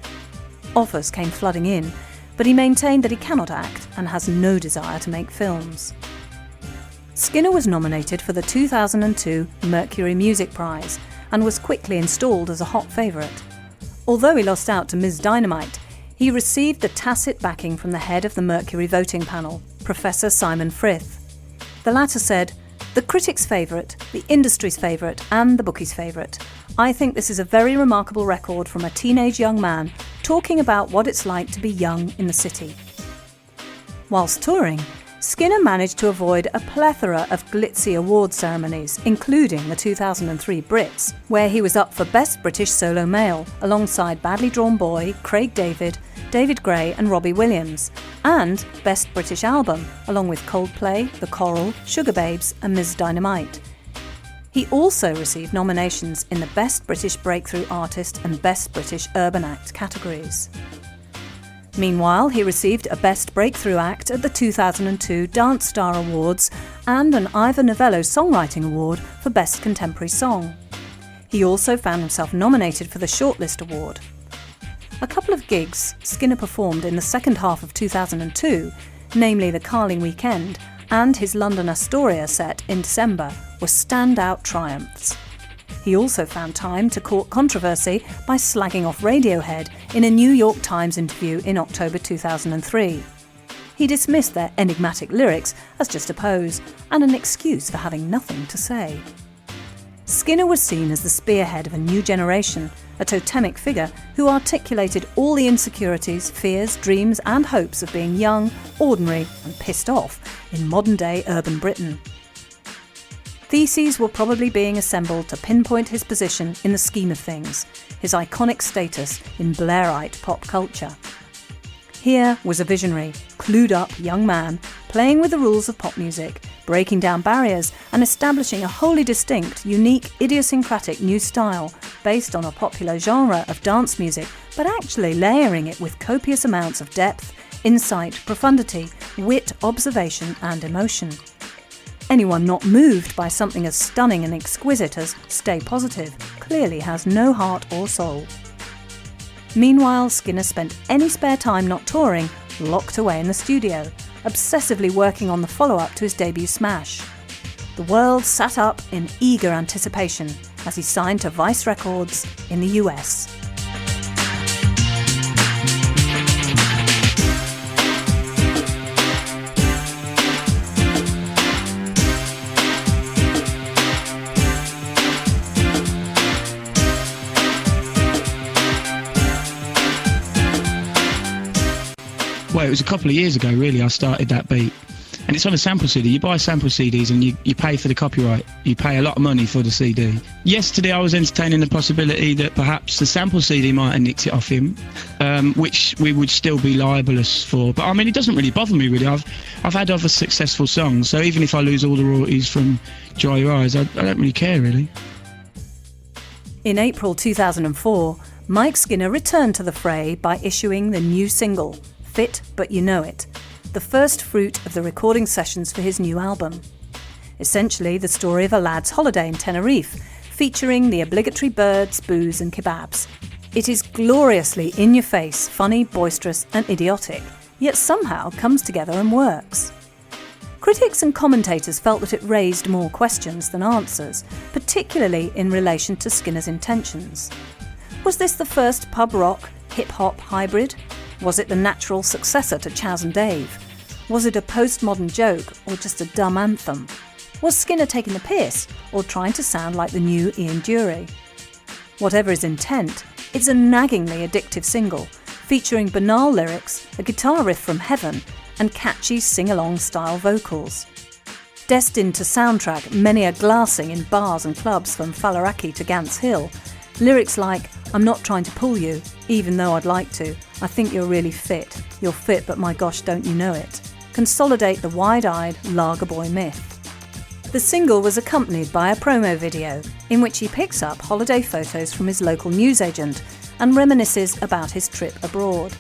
Offers came flooding in, but he maintained that he cannot act and has no desire to make films. Skinner was nominated for the 2002 Mercury Music Prize and was quickly installed as a hot favourite. Although he lost out to Ms. Dynamite, he received the tacit backing from the head of the Mercury voting panel, Professor Simon Frith. The latter said, "The critics' favourite, the industry's favourite and the bookies' favourite. I think this is a very remarkable record from a teenage young man talking about what it's like to be young in the city." Whilst touring, Skinner managed to avoid a plethora of glitzy award ceremonies, including the 2003 Brits, where he was up for Best British Solo Male, alongside Badly Drawn Boy, Craig David, David Gray and Robbie Williams, and Best British Album, along with Coldplay, The Coral, Sugar Babes and Ms. Dynamite. He also received nominations in the Best British Breakthrough Artist and Best British Urban Act categories. Meanwhile, he received a Best Breakthrough Act at the 2002 Dance Star Awards and an Ivor Novello Songwriting Award for Best Contemporary Song. He also found himself nominated for the Shortlist Award. A couple of gigs Skinner performed in the second half of 2002, namely the Carling Weekend and his London Astoria set in December, were standout triumphs. He also found time to court controversy by slagging off Radiohead in a New York Times interview in October 2003. He dismissed their enigmatic lyrics as just a pose and an excuse for having nothing to say. Skinner was seen as the spearhead of a new generation, a totemic figure who articulated all the insecurities, fears, dreams and hopes of being young, ordinary and pissed off in modern-day urban Britain. Theses were probably being assembled to pinpoint his position in the scheme of things, his iconic status in Blairite pop culture. Here was a visionary, clued-up young man playing with the rules of pop music, breaking down barriers and establishing a wholly distinct, unique, idiosyncratic new style based on a popular genre of dance music, but actually layering it with copious amounts of depth, insight, profundity, wit, observation and emotion. Anyone not moved by something as stunning and exquisite as Stay Positive clearly has no heart or soul. Meanwhile, Skinner spent any spare time not touring locked away in the studio, obsessively working on the follow-up to his debut smash. The world sat up in eager anticipation as he signed to Vice Records in the US. Well, it was a couple of years ago, really, I started that beat. And it's on a sample CD. You buy sample CDs and you pay for the copyright. You pay a lot of money for the CD. Yesterday I was entertaining the possibility that perhaps the sample CD might have nicked it off him, which we would still be libelous for. But I mean, it doesn't really bother me, really. I've had other successful songs, so even if I lose all the royalties from Dry Your Eyes, I don't really care, really. In April 2004, Mike Skinner returned to the fray by issuing the new single, Fit But You Know It, the first fruit of the recording sessions for his new album. Essentially the story of a lad's holiday in Tenerife, featuring the obligatory birds, booze and kebabs. It is gloriously in-your-face, funny, boisterous and idiotic, yet somehow comes together and works. Critics and commentators felt that it raised more questions than answers, particularly in relation to Skinner's intentions. Was this the first pub rock, hip-hop hybrid? Was it the natural successor to Chaz and Dave? Was it a postmodern joke or just a dumb anthem? Was Skinner taking the piss or trying to sound like the new Ian Dury? Whatever his intent, it's a naggingly addictive single, featuring banal lyrics, a guitar riff from heaven, and catchy sing-along style vocals. Destined to soundtrack many a glassing in bars and clubs from Faliraki to Gants Hill, lyrics like, "I'm not trying to pull you, even though I'd like to. I think you're really fit. You're fit, but my gosh, don't you know it," consolidate the wide-eyed lager boy myth. The single was accompanied by a promo video in which he picks up holiday photos from his local newsagent and reminisces about his trip abroad.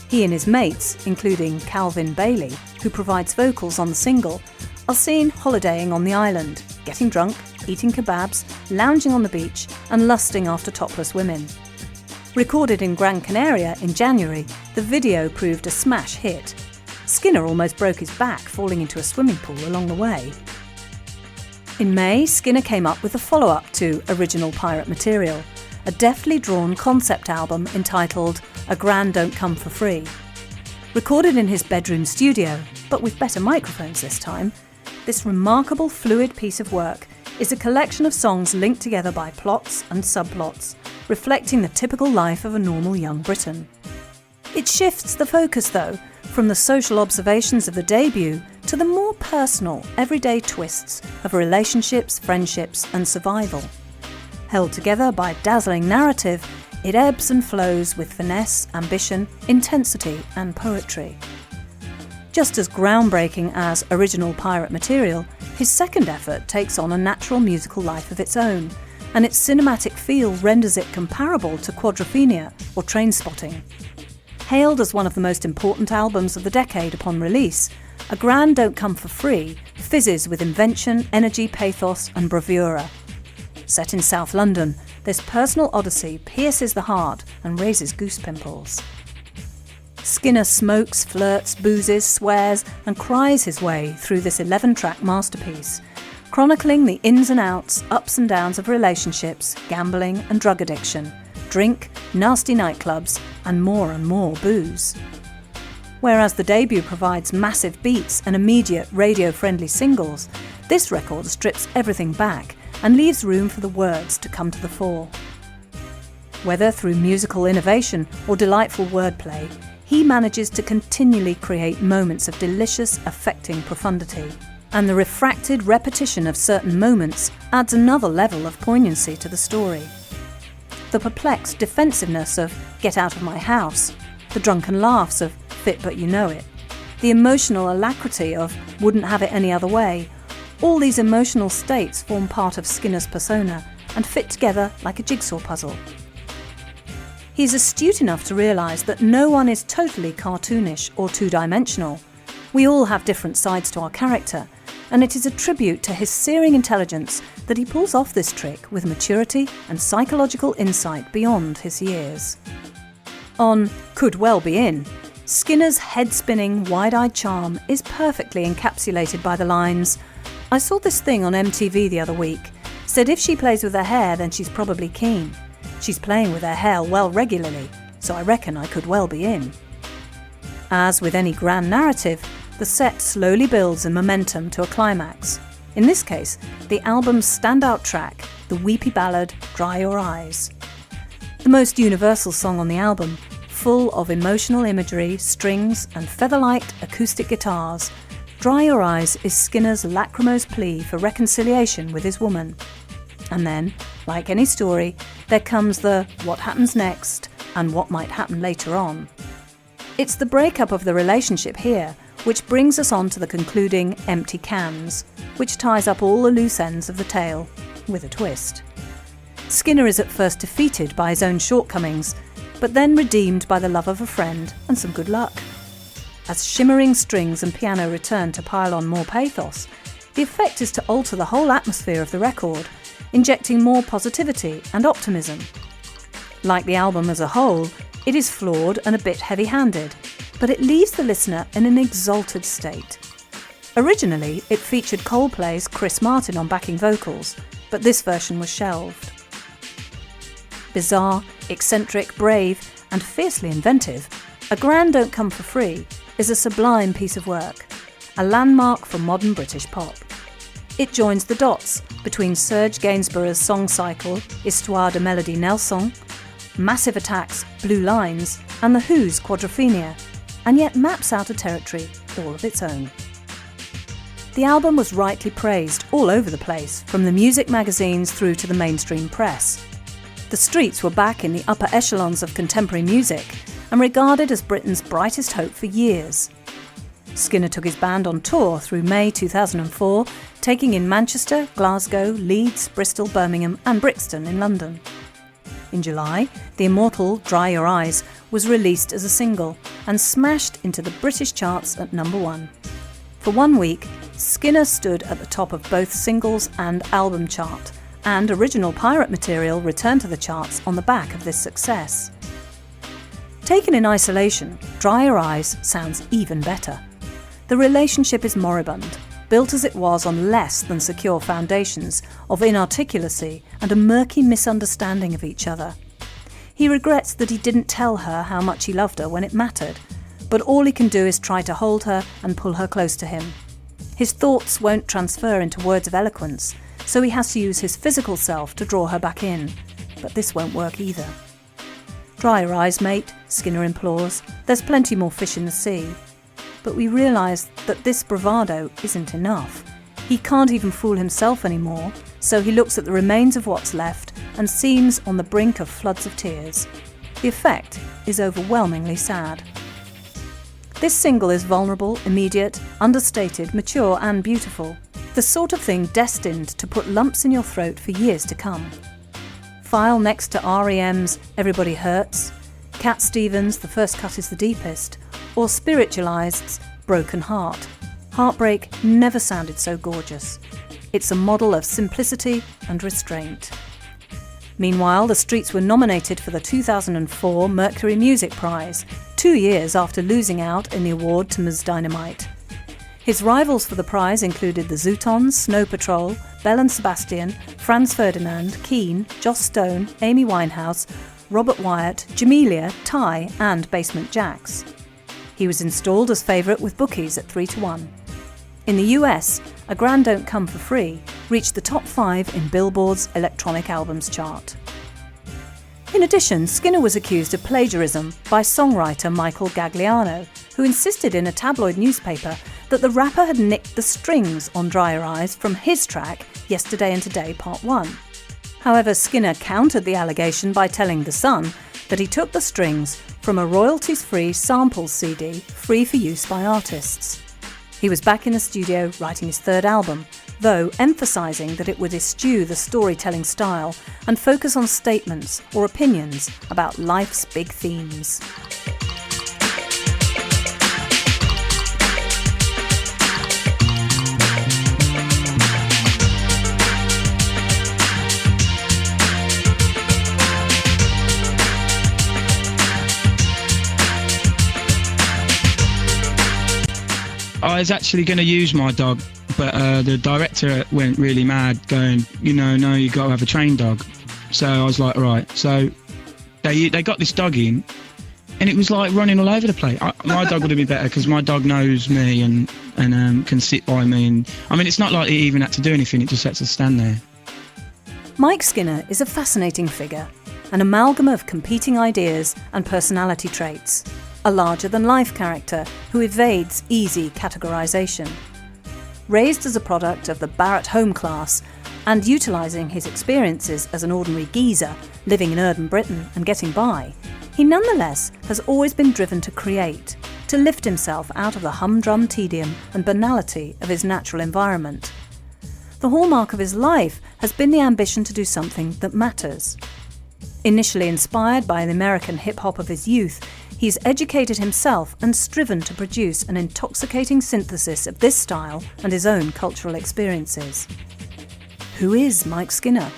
He and his mates, including Calvin Bailey, who provides vocals on the single, are seen holidaying on the island, getting drunk, eating kebabs, lounging on the beach and lusting after topless women. Recorded in Gran Canaria in January, the video proved a smash hit. Skinner almost broke his back falling into a swimming pool along the way. In May, Skinner came up with the follow-up to Original Pirate Material, a deftly drawn concept album entitled A Grand Don't Come For Free. Recorded in his bedroom studio, but with better microphones this time, this remarkable fluid piece of work is a collection of songs linked together by plots and subplots, reflecting the typical life of a normal young Briton. It shifts the focus, though, from the social observations of the debut to the more personal, everyday twists of relationships, friendships and survival. Held together by dazzling narrative, it ebbs and flows with finesse, ambition, intensity and poetry. Just as groundbreaking as Original Pirate Material, his second effort takes on a natural musical life of its own, and its cinematic feel renders it comparable to Quadrophenia or Trainspotting. Hailed as one of the most important albums of the decade upon release, A Grand Don't Come For Free fizzes with invention, energy, pathos and bravura. Set in South London, this personal odyssey pierces the heart and raises goose pimples. Skinner smokes, flirts, boozes, swears and cries his way through this 11-track masterpiece, chronicling the ins and outs, ups and downs of relationships, gambling and drug addiction, drink, nasty nightclubs and more booze. Whereas the debut provides massive beats and immediate radio-friendly singles, this record strips everything back and leaves room for the words to come to the fore. Whether through musical innovation or delightful wordplay, he manages to continually create moments of delicious, affecting profundity. And the refracted repetition of certain moments adds another level of poignancy to the story. The perplexed defensiveness of "Get Out of My House", the drunken laughs of "Fit But You Know It", the emotional alacrity of "Wouldn't Have It Any Other Way", all these emotional states form part of Skinner's persona and fit together like a jigsaw puzzle. He's astute enough to realise that no one is totally cartoonish or two-dimensional. We all have different sides to our character, and it is a tribute to his searing intelligence that he pulls off this trick with maturity and psychological insight beyond his years. On Could Well Be In, Skinner's head-spinning, wide-eyed charm is perfectly encapsulated by the lines, "I saw this thing on MTV the other week. Said if she plays with her hair, then she's probably keen. She's playing with her hair well regularly, so I reckon I could well be in." As with any grand narrative, the set slowly builds in momentum to a climax. In this case, the album's standout track, the weepy ballad Dry Your Eyes. The most universal song on the album, full of emotional imagery, strings and feather-light acoustic guitars, Dry Your Eyes is Skinner's lachrymose plea for reconciliation with his woman. And then, like any story, there comes the what happens next and what might happen later on. It's the breakup of the relationship here which brings us on to the concluding Empty Cans, which ties up all the loose ends of the tale, with a twist. Skinner is at first defeated by his own shortcomings, but then redeemed by the love of a friend and some good luck. As shimmering strings and piano return to pile on more pathos, the effect is to alter the whole atmosphere of the record, injecting more positivity and optimism. Like the album as a whole, it is flawed and a bit heavy-handed, but it leaves the listener in an exalted state. Originally, it featured Coldplay's Chris Martin on backing vocals, but this version was shelved. Bizarre, eccentric, brave, and fiercely inventive, A Grand Don't Come for Free is a sublime piece of work, a landmark for modern British pop. It joins the dots between Serge Gainsborough's song cycle Histoire de Mélodie Nelson, Massive Attack's Blue Lines, and The Who's Quadrophenia, and yet maps out a territory all of its own. The album was rightly praised all over the place, from the music magazines through to the mainstream press. The Streets were back in the upper echelons of contemporary music and regarded as Britain's brightest hope for years. Skinner took his band on tour through May 2004, taking in Manchester, Glasgow, Leeds, Bristol, Birmingham and Brixton in London. In July, the immortal Dry Your Eyes was released as a single and smashed into the British charts at number 1. For 1 week, Skinner stood at the top of both singles and album chart, and original pirate material returned to the charts on the back of this success. Taken in isolation, Dry Your Eyes sounds even better. The relationship is moribund, built as it was on less than secure foundations of inarticulacy and a murky misunderstanding of each other. He regrets that he didn't tell her how much he loved her when it mattered, but all he can do is try to hold her and pull her close to him. His thoughts won't transfer into words of eloquence, so he has to use his physical self to draw her back in, but this won't work either. Dry your eyes, mate, Skinner implores. There's plenty more fish in the sea. But we realise that this bravado isn't enough. He can't even fool himself anymore, so he looks at the remains of what's left and seems on the brink of floods of tears. The effect is overwhelmingly sad. This single is vulnerable, immediate, understated, mature and beautiful. The sort of thing destined to put lumps in your throat for years to come. File next to R.E.M's Everybody Hurts, Cat Stevens' The First Cut is the Deepest, or Spiritualized's Broken Heart. Heartbreak never sounded so gorgeous. It's a model of simplicity and restraint. Meanwhile, the Streets were nominated for the 2004 Mercury Music Prize, 2 years after losing out in the award to Ms. Dynamite. His rivals for the prize included the Zootons, Snow Patrol, Belle and Sebastian, Franz Ferdinand, Keane, Joss Stone, Amy Winehouse, Robert Wyatt, Jamelia, Ty and Basement Jaxx. He was installed as favourite with bookies at 3-1. In the US, A Grand Don't Come for Free reached the top 5 in Billboard's Electronic Albums chart. In addition, Skinner was accused of plagiarism by songwriter Michael Gagliano, who insisted in a tabloid newspaper that the rapper had nicked the strings on Dry Your Eyes from his track Yesterday and Today Part 1. However, Skinner countered the allegation by telling The Sun that he took the strings from a royalties-free samples CD free for use by artists. He was back in the studio writing his third album, though emphasising that it would eschew the storytelling style and focus on statements or opinions about life's big themes. I was actually going to use my dog, but the director went really mad, going, no, you got to have a trained dog. So I was like, right. So they got this dog in, and it was like running all over the place. My dog would have been better because my dog knows me and can sit by me. And I mean, it's not like it even had to do anything; it just had to stand there. Mike Skinner is a fascinating figure, an amalgam of competing ideas and personality traits, a larger-than-life character who evades easy categorisation. Raised as a product of the Barrett home class and utilising his experiences as an ordinary geezer living in urban Britain and getting by, he nonetheless has always been driven to create, to lift himself out of the humdrum tedium and banality of his natural environment. The hallmark of his life has been the ambition to do something that matters. Initially inspired by the American hip-hop of his youth, he's educated himself and striven to produce an intoxicating synthesis of this style and his own cultural experiences. Who is Mike Skinner?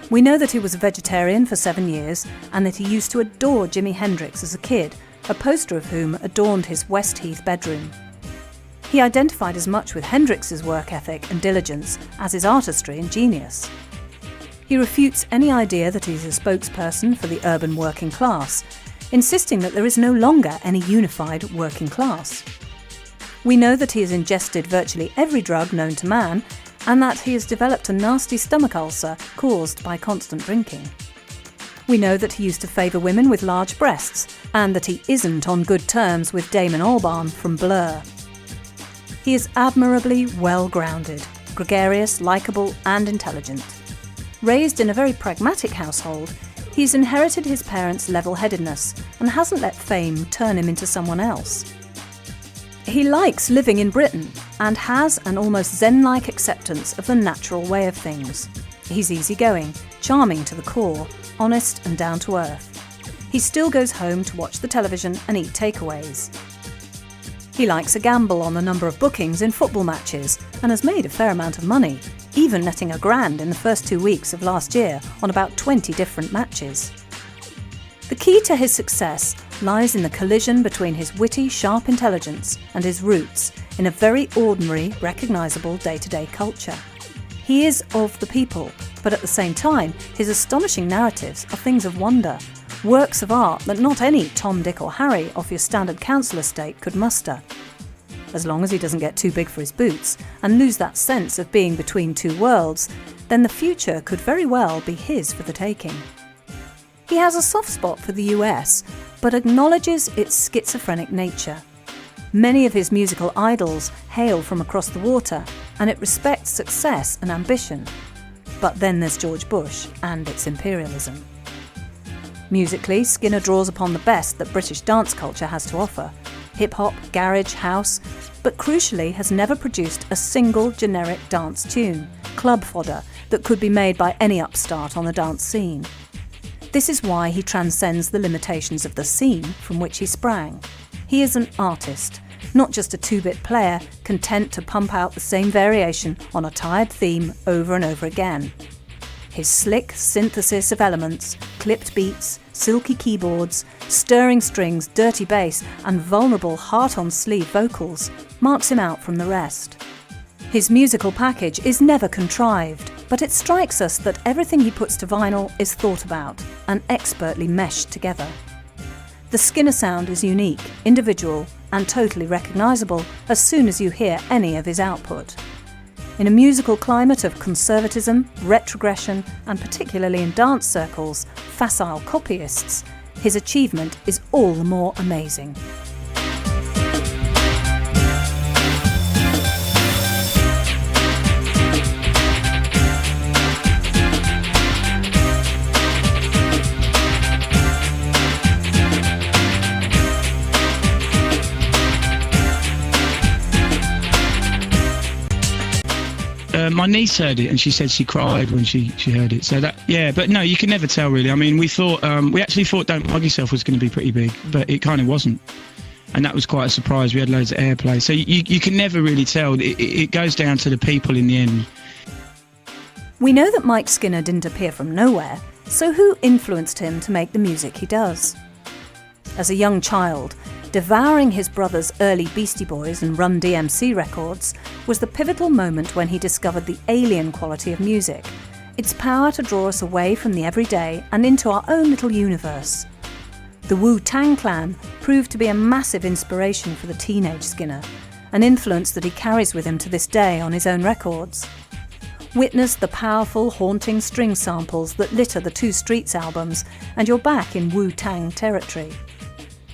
We know that he was a vegetarian for 7 years and that he used to adore Jimi Hendrix as a kid, a poster of whom adorned his West Heath bedroom. He identified as much with Hendrix's work ethic and diligence as his artistry and genius. He refutes any idea that he's a spokesperson for the urban working class, insisting that there is no longer any unified working class. We know that he has ingested virtually every drug known to man, and that he has developed a nasty stomach ulcer caused by constant drinking. We know that he used to favour women with large breasts, and that he isn't on good terms with Damon Albarn from Blur. He is admirably well-grounded, gregarious, likeable and intelligent. Raised in a very pragmatic household, he's inherited his parents' level-headedness and hasn't let fame turn him into someone else. He likes living in Britain and has an almost zen-like acceptance of the natural way of things. He's easygoing, charming to the core, honest and down to earth. He still goes home to watch the television and eat takeaways. He likes a gamble on the number of bookings in football matches and has made a fair amount of money, even netting $1,000 in the first 2 weeks of last year on about 20 different matches. The key to his success lies in the collision between his witty, sharp intelligence and his roots in a very ordinary, recognisable day-to-day culture. He is of the people, but at the same time, his astonishing narratives are things of wonder, works of art that not any Tom, Dick or Harry off your standard council estate could muster. As long as he doesn't get too big for his boots and lose that sense of being between two worlds, then the future could very well be his for the taking. He has a soft spot for the US, but acknowledges its schizophrenic nature. Many of his musical idols hail from across the water, and it respects success and ambition. But then there's George Bush and its imperialism. Musically, Skinner draws upon the best that British dance culture has to offer: hip-hop, garage, house, but crucially has never produced a single generic dance tune, club fodder, that could be made by any upstart on the dance scene. This is why he transcends the limitations of the scene from which he sprang. He is an artist, not just a 2-bit player content to pump out the same variation on a tired theme over and over again. His slick synthesis of elements, clipped beats, silky keyboards, stirring strings, dirty bass and vulnerable heart-on-sleeve vocals marks him out from the rest. His musical package is never contrived, but it strikes us that everything he puts to vinyl is thought about and expertly meshed together. The Skinner sound is unique, individual and totally recognisable as soon as you hear any of his output. In a musical climate of conservatism, retrogression and particularly in dance circles, facile copyists, his achievement is all the more amazing. My niece heard it and she said she cried when she heard it. So that, yeah, but no, you can never tell really. I mean, we actually thought Don't Hug Yourself was going to be pretty big, but it kind of wasn't. And that was quite a surprise. We had loads of airplay. So you can never really tell. It goes down to the people in the end. We know that Mike Skinner didn't appear from nowhere, so who influenced him to make the music he does? As a young child, Devouring his brother's early Beastie Boys and Run DMC records was the pivotal moment when he discovered the alien quality of music, its power to draw us away from the everyday and into our own little universe. The Wu-Tang Clan proved to be a massive inspiration for the teenage Skinner, an influence that he carries with him to this day on his own records. Witness the powerful, haunting string samples that litter the Two Streets albums, and you're back in Wu-Tang territory.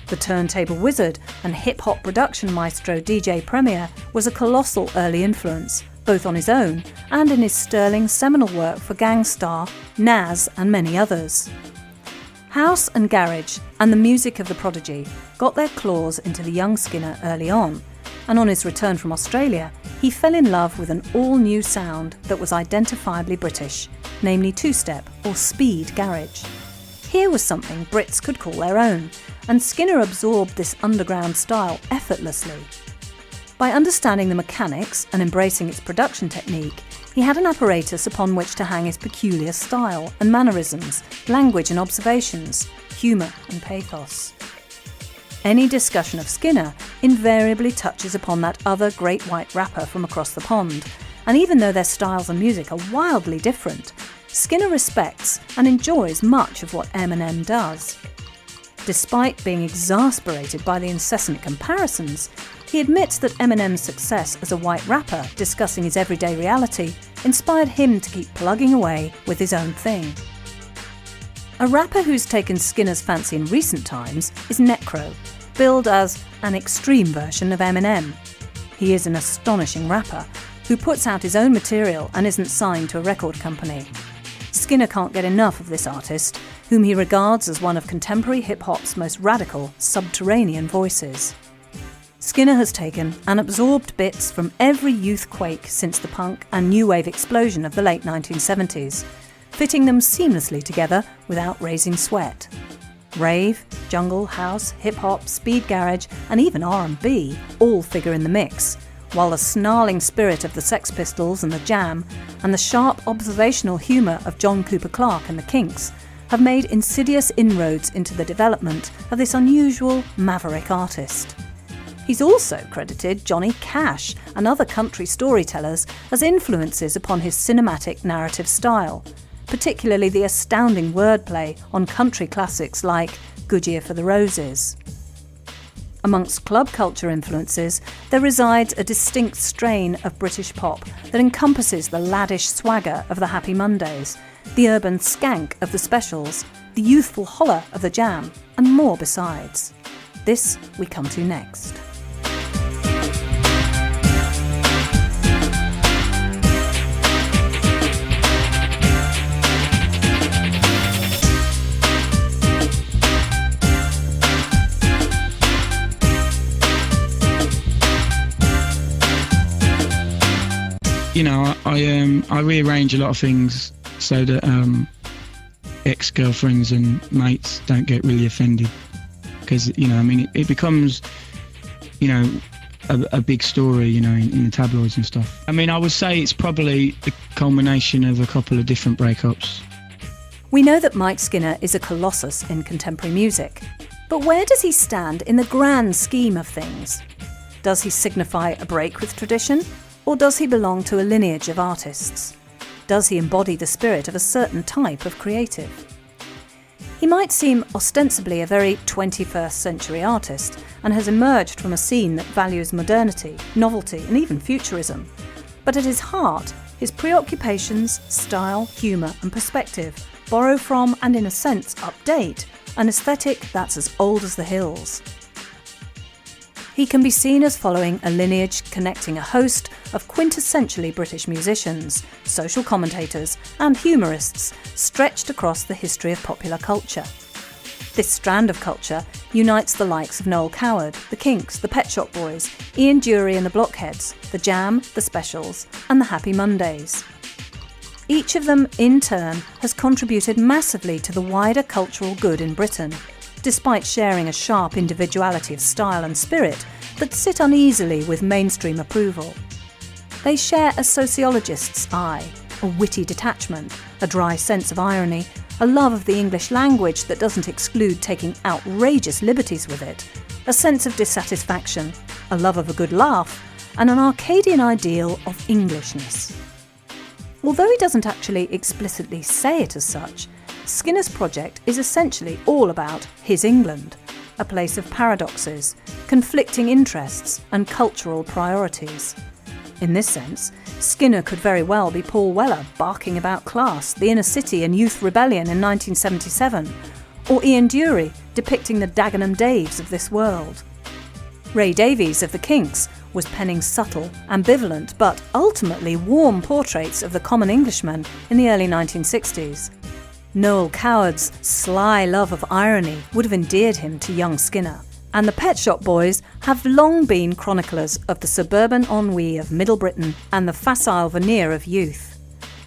The turntable wizard and hip-hop production maestro DJ Premier was a colossal early influence, both on his own and in his sterling seminal work for Gang Starr, Nas and many others. House and garage and the music of the prodigy got their claws into the young Skinner early on, and on his return from Australia, he fell in love with an all-new sound that was identifiably British, namely two-step or speed garage. Here was something Brits could call their own, and Skinner absorbed this underground style effortlessly. By understanding the mechanics and embracing its production technique, he had an apparatus upon which to hang his peculiar style and mannerisms, language and observations, humour and pathos. Any discussion of Skinner invariably touches upon that other great white rapper from across the pond, and even though their styles and music are wildly different, Skinner respects and enjoys much of what Eminem does. Despite being exasperated by the incessant comparisons, he admits that Eminem's success as a white rapper discussing his everyday reality inspired him to keep plugging away with his own thing. A rapper who's taken Skinner's fancy in recent times is Necro, billed as an extreme version of Eminem. He is an astonishing rapper who puts out his own material and isn't signed to a record company. Skinner can't get enough of this artist, whom he regards as one of contemporary hip-hop's most radical, subterranean voices. Skinner has taken and absorbed bits from every youth quake since the punk and new wave explosion of the late 1970s, fitting them seamlessly together without raising sweat. Rave, jungle, house, hip-hop, speed garage and even R&B all figure in the mix, while the snarling spirit of the Sex Pistols and the Jam and the sharp observational humour of John Cooper Clarke and the Kinks have made insidious inroads into the development of this unusual maverick artist. He's also credited Johnny Cash and other country storytellers as influences upon his cinematic narrative style, particularly the astounding wordplay on country classics like Good Year for the Roses. Amongst club culture influences, there resides a distinct strain of British pop that encompasses the laddish swagger of the Happy Mondays, the urban skank of the Specials, the youthful holler of the Jam, and more besides. This we come to next. You know, I rearrange a lot of things so that ex-girlfriends and mates don't get really offended, because it becomes a big story in the tabloids and stuff. I mean, I would say it's probably the culmination of a couple of different breakups. We know that Mike Skinner is a colossus in contemporary music, but where does he stand in the grand scheme of things? Does he signify a break with tradition? Or does he belong to a lineage of artists? Does he embody the spirit of a certain type of creative? He might seem ostensibly a very 21st century artist and has emerged from a scene that values modernity, novelty and even futurism. But at his heart, his preoccupations, style, humour and perspective borrow from and in a sense update an aesthetic that's as old as the hills. He can be seen as following a lineage connecting a host of quintessentially British musicians, social commentators and humourists stretched across the history of popular culture. This strand of culture unites the likes of Noel Coward, the Kinks, the Pet Shop Boys, Ian Dury and the Blockheads, the Jam, the Specials and the Happy Mondays. Each of them, in turn, has contributed massively to the wider cultural good in Britain, despite sharing a sharp individuality of style and spirit that sit uneasily with mainstream approval. They share a sociologist's eye, a witty detachment, a dry sense of irony, a love of the English language that doesn't exclude taking outrageous liberties with it, a sense of dissatisfaction, a love of a good laugh, and an Arcadian ideal of Englishness. Although he doesn't actually explicitly say it as such, Skinner's project is essentially all about his England, a place of paradoxes, conflicting interests and cultural priorities. In this sense, Skinner could very well be Paul Weller barking about class, the inner city and youth rebellion in 1977, or Ian Dury depicting the Dagenham Daves of this world. Ray Davies of the Kinks was penning subtle, ambivalent but ultimately warm portraits of the common Englishman in the early 1960s. Noel Coward's sly love of irony would have endeared him to young Skinner, and the Pet Shop Boys have long been chroniclers of the suburban ennui of Middle Britain and the facile veneer of youth.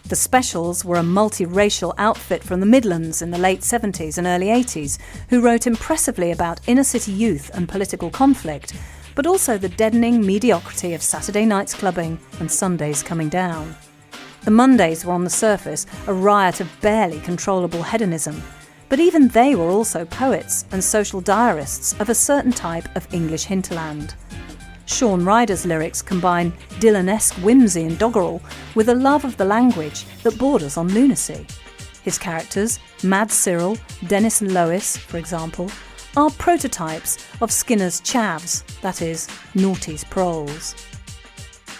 The Specials were a multiracial outfit from the Midlands in the late 70s and early 80s who wrote impressively about inner-city youth and political conflict, but also the deadening mediocrity of Saturday night's clubbing and Sundays coming down. The Mondays were on the surface a riot of barely controllable hedonism, but even they were also poets and social diarists of a certain type of English hinterland. Shaun Ryder's lyrics combine Dylan-esque whimsy and doggerel with a love of the language that borders on lunacy. His characters, Mad Cyril, Dennis and Lois, for example, are prototypes of Skinner's chavs, that is, naughty's proles.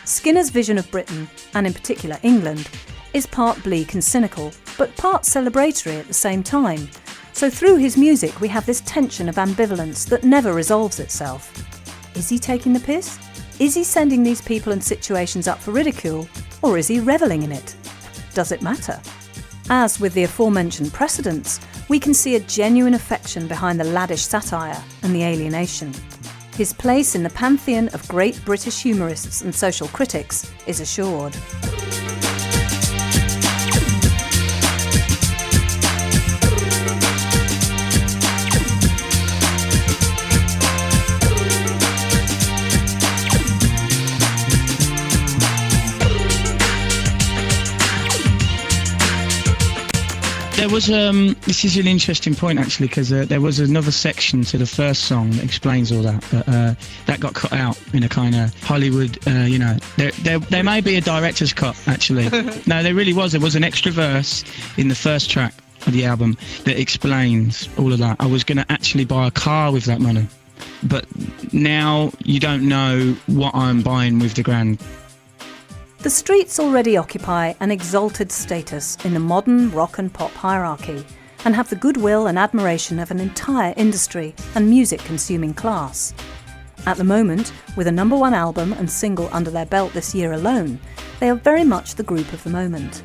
Skinner's vision of Britain, and in particular England, is part bleak and cynical, but part celebratory at the same time. So through his music we have this tension of ambivalence that never resolves itself. Is he taking the piss? Is he sending these people and situations up for ridicule? Or is he revelling in it? Does it matter? As with the aforementioned precedents, we can see a genuine affection behind the laddish satire and the alienation. His place in the pantheon of great British humorists and social critics is assured. There was this is an interesting point actually, because there was another section to the first song that explains all that, but that got cut out in a kind of Hollywood, there may be a director's cut actually. No, there really was. There was an extra verse in the first track of the album that explains all of that. I was going to actually buy a car with that money, but now you don't know what I'm buying with the grand. The Streets already occupy an exalted status in the modern rock and pop hierarchy and have the goodwill and admiration of an entire industry and music-consuming class. At the moment, with a #1 album and single under their belt this year alone, they are very much the group of the moment.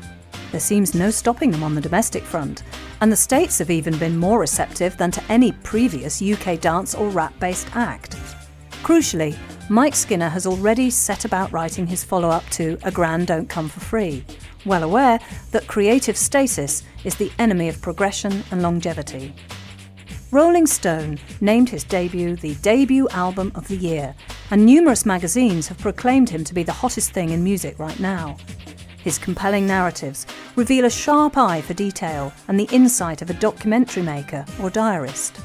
There seems no stopping them on the domestic front, and the States have even been more receptive than to any previous UK dance or rap-based act. Crucially, Mike Skinner has already set about writing his follow-up to A Grand Don't Come for Free, well aware that creative stasis is the enemy of progression and longevity. Rolling Stone named his debut the debut album of the year, and numerous magazines have proclaimed him to be the hottest thing in music right now. His compelling narratives reveal a sharp eye for detail and the insight of a documentary maker or diarist.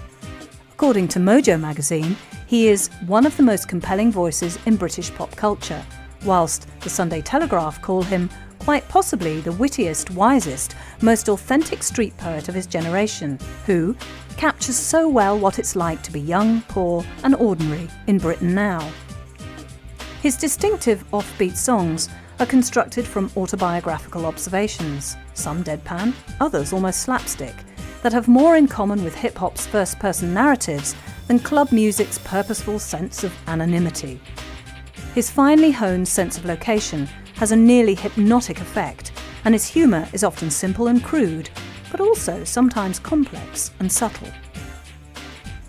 According to Mojo magazine, he is one of the most compelling voices in British pop culture, whilst the Sunday Telegraph call him quite possibly the wittiest, wisest, most authentic street poet of his generation, who captures so well what it's like to be young, poor and ordinary in Britain now. His distinctive offbeat songs are constructed from autobiographical observations, some deadpan, others almost slapstick, that have more in common with hip-hop's first-person narratives than club music's purposeful sense of anonymity. His finely honed sense of location has a nearly hypnotic effect, and his humour is often simple and crude, but also sometimes complex and subtle.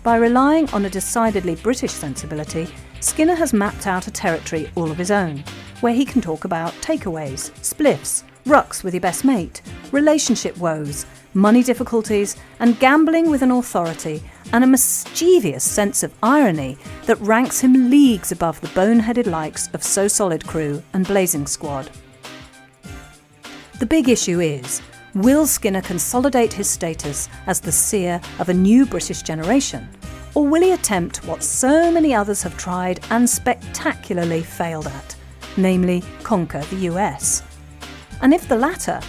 By relying on a decidedly British sensibility, Skinner has mapped out a territory all of his own, where he can talk about takeaways, spliffs, rucks with your best mate, relationship woes, money difficulties, and gambling with an authority and a mischievous sense of irony that ranks him leagues above the boneheaded likes of So Solid Crew and Blazing Squad. The big issue is, will Skinner consolidate his status as the seer of a new British generation, Or will he attempt what so many others have tried and spectacularly failed at, namely conquer the US? And if the latter,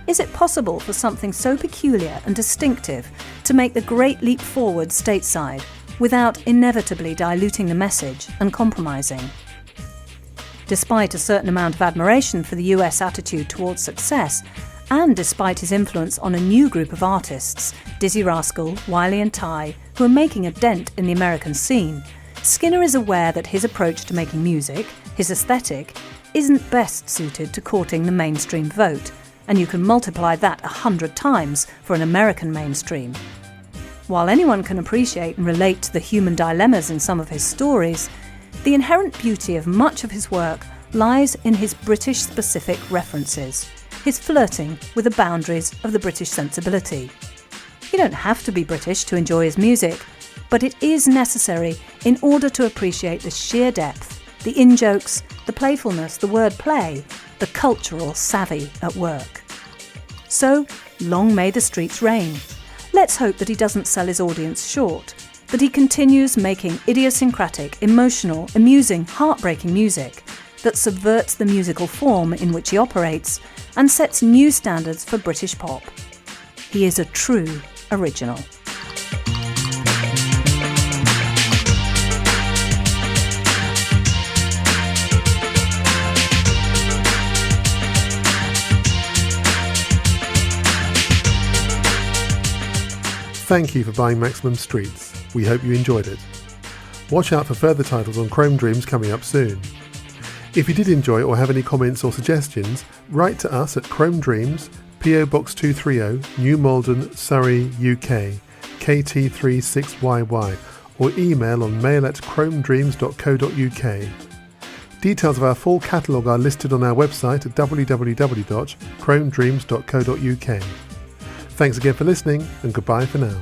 is it possible for something so peculiar and distinctive to make the great leap forward stateside without inevitably diluting the message and compromising? Despite a certain amount of admiration for the US attitude towards success, and despite his influence on a new group of artists, Dizzy Rascal, Wiley and Ty, who are making a dent in the American scene, Skinner is aware that his approach to making music, his aesthetic, isn't best suited to courting the mainstream vote, and you can multiply that 100 times for an American mainstream. While anyone can appreciate and relate to the human dilemmas in some of his stories, the inherent beauty of much of his work lies in his British-specific references, his flirting with the boundaries of the British sensibility. You don't have to be British to enjoy his music, but it is necessary in order to appreciate the sheer depth, the in-jokes, the playfulness, the wordplay, the cultural savvy at work. So, long may the streets reign. Let's hope that he doesn't sell his audience short, that he continues making idiosyncratic, emotional, amusing, heartbreaking music that subverts the musical form in which he operates and sets new standards for British pop. He is a true original. Thank you for buying Maximum Streets. We hope you enjoyed it. Watch out for further titles on Chrome Dreams coming up soon. If you did enjoy or have any comments or suggestions, write to us at Chrome Dreams, PO Box 230, New Malden, Surrey, UK, KT36YY, or email on mail@chromedreams.co.uk. Details of our full catalogue are listed on our website at www.chromedreams.co.uk. Thanks again for listening, and goodbye for now.